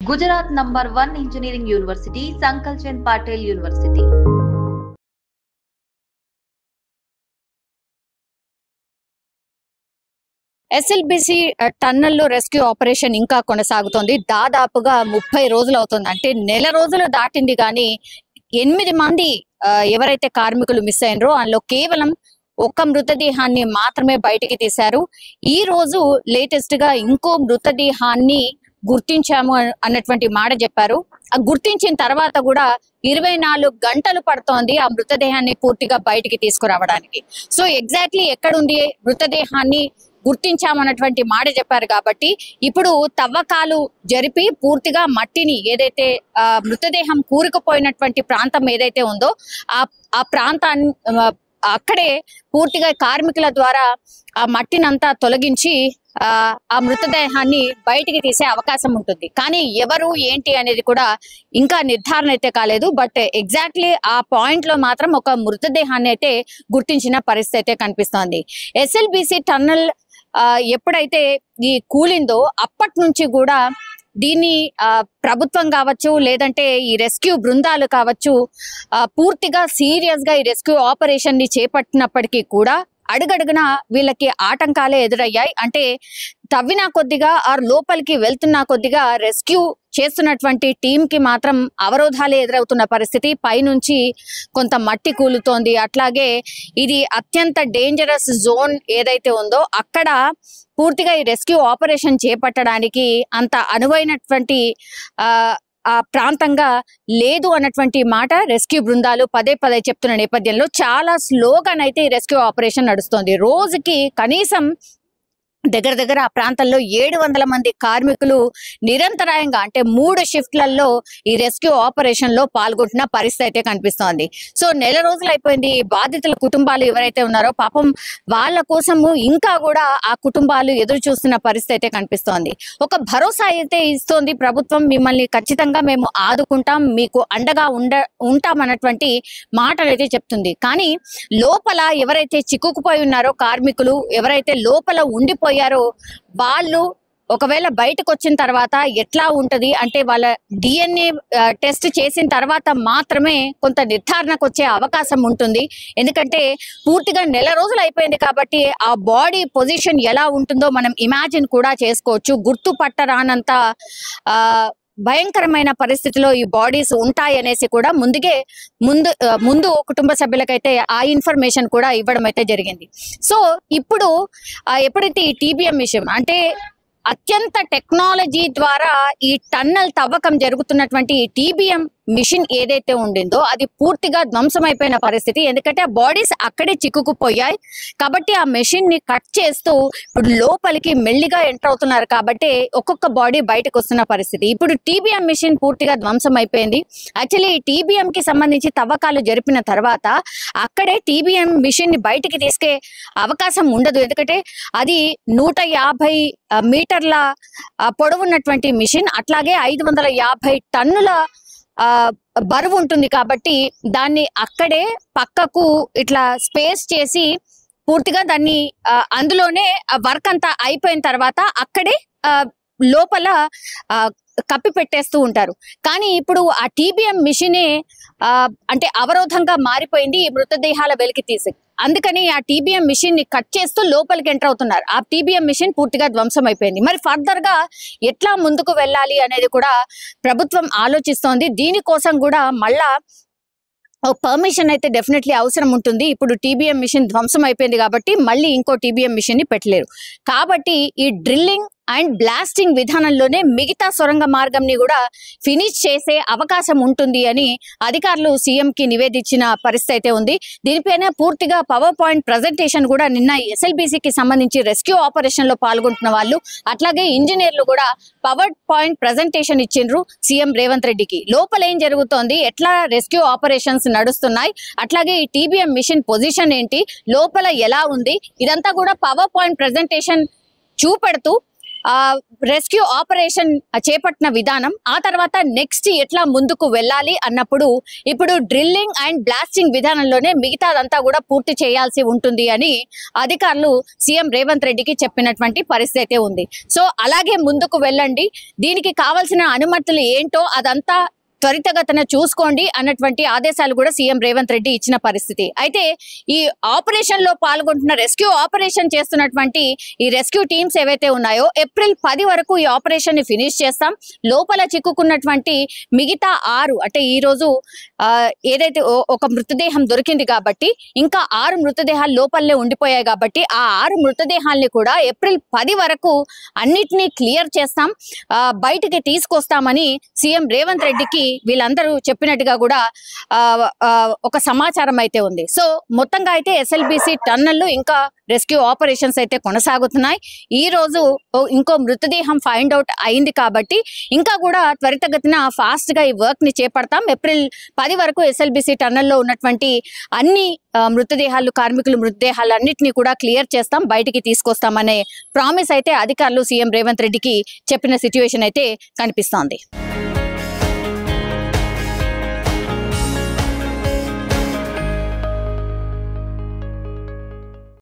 Gujarat number 1 engineering university Sankalchand Patel university. SLBC టన్నెల్లో rescue operation ఇంకా కొనసాగుతోంది. దాదాపుగా 30 రోజులు అవుతుంది. అంటే నెల రోజులు దాటింది కానీ 8 మంది ఎవరైతే కార్మికులు మిస్ అయినరో అందులో కేవలం ఒక మృతదేహాన్ని మాత్రమే బయటికి తీశారు. ఈ రోజు లేటెస్ట్ గా ఇంకో మృతదేహాన్ని గుర్తించాము అన్నటువంటి మాట చెప్పారు. ఆ గుర్తించిన తర్వాత కూడా 24 గంటలు పడుతోంది ఆ మృతదేహాన్ని పూర్తిగా బయటికి తీసుకురావడానికి. సో ఎగ్జాక్ట్లీ ఎక్కడుంది మృతదేహాన్ని గుర్తించామన్నటువంటి మాట చెప్పారు. కాబట్టి ఇప్పుడు తవ్వకాలు జరిపి పూర్తిగా మట్టిని ఏదైతే మృతదేహం కూరుకుపోయినటువంటి ప్రాంతం ఏదైతే ఉందో ఆ ప్రాంతాన్ని అక్కడే పూర్తిగా కార్మికుల ద్వారా ఆ మట్టినంతా తొలగించి ఆ మృతదేహాన్ని బయటికి తీసే అవకాశం ఉంటుంది. కానీ ఎవరు ఏంటి అనేది కూడా ఇంకా నిర్ధారణ అయితే కాలేదు. బట్ ఎగ్జాక్ట్లీ ఆ పాయింట్ లో మాత్రం ఒక మృతదేహాన్ని అయితే గుర్తించిన పరిస్థితి అయితే కనిపిస్తోంది. ఎస్ఎల్బిసి టన్నెల్ ఎప్పుడైతే ఈ కూలిందో అప్పటి నుంచి కూడా దీన్ని ప్రభుత్వం కావచ్చు లేదంటే ఈ రెస్క్యూ బృందాలు కావచ్చు పూర్తిగా సీరియస్ గా ఈ రెస్క్యూ ఆపరేషన్ ని చేపట్టినప్పటికీ కూడా అడుగడుగున వీళ్ళకి ఆటంకాలే ఎదురయ్యాయి. అంటే తవ్వినా కొద్దిగా లోపలికి వెళ్తున్నా కొద్దిగా రెస్క్యూ చేస్తున్నటువంటి టీం కి మాత్రం అవరోధాలే ఎదురవుతున్న పరిస్థితి. పైనుంచి కొంత మట్టి కూలుతోంది. అట్లాగే ఇది అత్యంత డేంజరస్ జోన్ ఏదైతే ఉందో అక్కడ పూర్తిగా ఈ రెస్క్యూ ఆపరేషన్ చేపట్టడానికి అంత అనువైనటువంటి ఆ ప్రాంతంగా లేదు అన్నటువంటి మాట రెస్క్యూ బృందాలు పదే పదే చెప్తున్న నేపథ్యంలో చాలా స్లోగానైతే ఈ రెస్క్యూ ఆపరేషన్ నడుస్తోంది. రోజుకి కనీసం దగ్గర ఆ ప్రాంతంలో 700 మంది కార్మికులు నిరంతరాయంగా అంటే 3 షిఫ్ట్లలో ఈ రెస్క్యూ ఆపరేషన్ లో పాల్గొంటున్న పరిస్థితి అయితే కనిపిస్తోంది. సో నెల రోజులు అయిపోయింది. బాధితుల కుటుంబాలు ఎవరైతే ఉన్నారో పాపం వాళ్ళ కోసము ఇంకా కూడా ఆ కుటుంబాలు ఎదురు చూస్తున్న పరిస్థితి అయితే కనిపిస్తోంది. ఒక భరోసా అయితే ఇస్తోంది ప్రభుత్వం, మిమ్మల్ని ఖచ్చితంగా మేము ఆదుకుంటాం, మీకు అండగా ఉంటామన్నటువంటి మాటలు అయితే చెప్తుంది. కానీ లోపల ఎవరైతే చిక్కుకుపోయి ఉన్నారో కార్మికులు ఎవరైతే లోపల ఉండిపోయి వాళ్ళు ఒకవేళ బయటకు వచ్చిన తర్వాత ఎట్లా ఉంటది అంటే వాళ్ళ డిఎన్ఏ టెస్ట్ చేసిన తర్వాత మాత్రమే కొంత నిర్ధారణకు వచ్చే అవకాశం ఉంటుంది. ఎందుకంటే పూర్తిగా నెల రోజులు అయిపోయింది కాబట్టి ఆ బాడీ పొజిషన్ ఎలా ఉంటుందో మనం ఇమాజిన్ కూడా చేసుకోవచ్చు. గుర్తుపట్టరానంత భయంకరమైన పరిస్థితిలో ఈ బాడీస్ ఉంటాయి అనేసి కూడా ముందు కుటుంబ సభ్యులకైతే ఆ ఇన్ఫర్మేషన్ కూడా ఇవ్వడం అయితే జరిగింది. సో ఇప్పుడు ఎప్పుడైతే ఈ టీబీఎం విషయం అంటే అత్యంత టెక్నాలజీ ద్వారా ఈ టన్నెల్ తవ్వకం జరుగుతున్నటువంటి ఈ టీబీఎం మిషన్ ఏదైతే ఉండిందో అది పూర్తిగా ధ్వంసమైపోయిన పరిస్థితి. ఎందుకంటే ఆ బాడీస్ అక్కడే చిక్కుకుపోయాయి కాబట్టి ఆ మెషిన్ ని కట్ చేస్తూ ఇప్పుడు లోపలికి మెల్లిగా ఎంటర్ అవుతున్నారు కాబట్టి ఒక్కొక్క బాడీ బయటకు వస్తున్న పరిస్థితి. ఇప్పుడు టీబీఎం మిషన్ పూర్తిగా ధ్వంసం అయిపోయింది. యాక్చువల్లీ ఈ టీబీఎం కి సంబంధించి తవ్వకాలు జరిపిన తర్వాత అక్కడే టీబీఎం మిషన్ ని బయటికి తీసుకే అవకాశం ఉండదు. ఎందుకంటే అది 150 మీటర్ల పొడవున్నటువంటి మిషన్, అట్లాగే 550 టన్నుల బరువు ఉంటుంది కాబట్టి దాన్ని అక్కడే పక్కకు ఇట్లా స్పేస్ చేసి పూర్తిగా దాన్ని అందులోనే వర్క్ అంతా అయిపోయిన తర్వాత అక్కడే లోపల కప్పి పెట్టేస్తూ ఉంటారు. కానీ ఇప్పుడు ఆ టీబీఎం మిషనే అంటే అవరోధంగా మారిపోయింది ఈ మృతదేహాల వెలికి తీసి. అందుకని ఆ టీబీఎం మిషన్ ని కట్ చేస్తూ లోపలికి ఎంటర్ అవుతున్నారు. ఆ టీబీఎం మిషన్ పూర్తిగా ధ్వంసం అయిపోయింది. మరి ఫర్దర్ గా ఎట్లా ముందుకు వెళ్ళాలి అనేది కూడా ప్రభుత్వం ఆలోచిస్తోంది. దీనికోసం కూడా మళ్ళా పర్మిషన్ అయితే డెఫినెట్లీ అవసరం ఉంటుంది. ఇప్పుడు టీబీఎం మిషన్ ధ్వంసం అయిపోయింది కాబట్టి మళ్ళీ ఇంకో టీబీఎం మిషన్ ని పెట్టలేరు. కాబట్టి ఈ డ్రిల్లింగ్ అండ్ బ్లాస్టింగ్ విధానంలోనే మిగతా సొరంగ మార్గంని కూడా ఫినిష్ చేసే అవకాశం ఉంటుంది అని అధికారులు సీఎం కి నివేదించిన పరిస్థితి అయితే ఉంది. దీనిపైన పూర్తిగా పవర్ పాయింట్ ప్రజెంటేషన్ కూడా నిన్న ఎస్ఎల్బిసికి సంబంధించి రెస్క్యూ ఆపరేషన్ లో పాల్గొంటున్న వాళ్ళు అట్లాగే ఇంజనీర్లు కూడా పవర్ పాయింట్ ప్రజెంటేషన్ ఇచ్చిండ్రు సీఎం రేవంత్ రెడ్డికి. లోపల ఏం జరుగుతోంది, ఎట్లా రెస్క్యూ ఆపరేషన్స్ నడుస్తున్నాయి, అట్లాగే ఈ టీబీఎం మిషన్ పొజిషన్ ఏంటి, లోపల ఎలా ఉంది, ఇదంతా కూడా పవర్ పాయింట్ ప్రజెంటేషన్ చూపెడుతూ రెస్క్యూ ఆపరేషన్ చేపట్టిన విధానం, ఆ తర్వాత నెక్స్ట్ ఎట్లా ముందుకు వెళ్ళాలి అన్నప్పుడు ఇప్పుడు డ్రిల్లింగ్ అండ్ బ్లాస్టింగ్ విధానంలోనే మిగతాదంతా కూడా పూర్తి చేయాల్సి ఉంటుంది అని అధికారులు సీఎం రేవంత్ రెడ్డికి చెప్పినటువంటి పరిస్థితి అయితే ఉంది. సో అలాగే ముందుకు వెళ్ళండి, దీనికి కావాల్సిన అనుమతులు ఏంటో అదంతా త్వరితగతిన చూసుకోండి అన్నటువంటి ఆదేశాలు కూడా సీఎం రేవంత్ రెడ్డి ఇచ్చిన పరిస్థితి. అయితే ఈ ఆపరేషన్ లో పాల్గొంటున్న రెస్క్యూ ఆపరేషన్ చేస్తున్నటువంటి ఈ రెస్క్యూ టీమ్స్ ఏవైతే ఉన్నాయో ఏప్రిల్ 10 వరకు ఈ ఆపరేషన్ ని ఫినిష్ చేస్తాం. లోపల చిక్కుకున్నటువంటి మిగతా 6 అంటే ఈ రోజు ఏదైతే ఒక మృతదేహం దొరికింది కాబట్టి ఇంకా 6 మృతదేహాలు లోపలనే ఉండిపోయాయి కాబట్టి ఆ 6 మృతదేహాల్ని కూడా ఏప్రిల్ 10 వరకు అన్నిటినీ క్లియర్ చేస్తాం, బయటికి తీసుకొస్తామని సీఎం రేవంత్ రెడ్డికి వీళ్ళందరూ చెప్పినట్టుగా కూడా ఒక సమాచారం అయితే ఉంది. సో మొత్తంగా అయితే ఎస్ఎల్బిసి టన్నెల్లో ఇంకా రెస్క్యూ ఆపరేషన్స్ అయితే కొనసాగుతున్నాయి. ఈ రోజు ఇంకో మృతదేహం ఫైండ్ అవుట్ అయింది కాబట్టి ఇంకా కూడా త్వరితగతిన ఫాస్ట్ గా ఈ వర్క్ ని చేపడతాం. ఏప్రిల్ 10 వరకు ఎస్ఎల్బిసి టన్నెల్లో ఉన్నటువంటి అన్ని మృతదేహాలు, కార్మికుల మృతదేహాలు అన్నిటినీ కూడా క్లియర్ చేస్తాం, బయటికి తీసుకొస్తామనే ప్రామిస్ అయితే అధికారులు సీఎం రేవంత్ రెడ్డికి చెప్పిన సిచ్యువేషన్ అయితే కనిపిస్తోంది.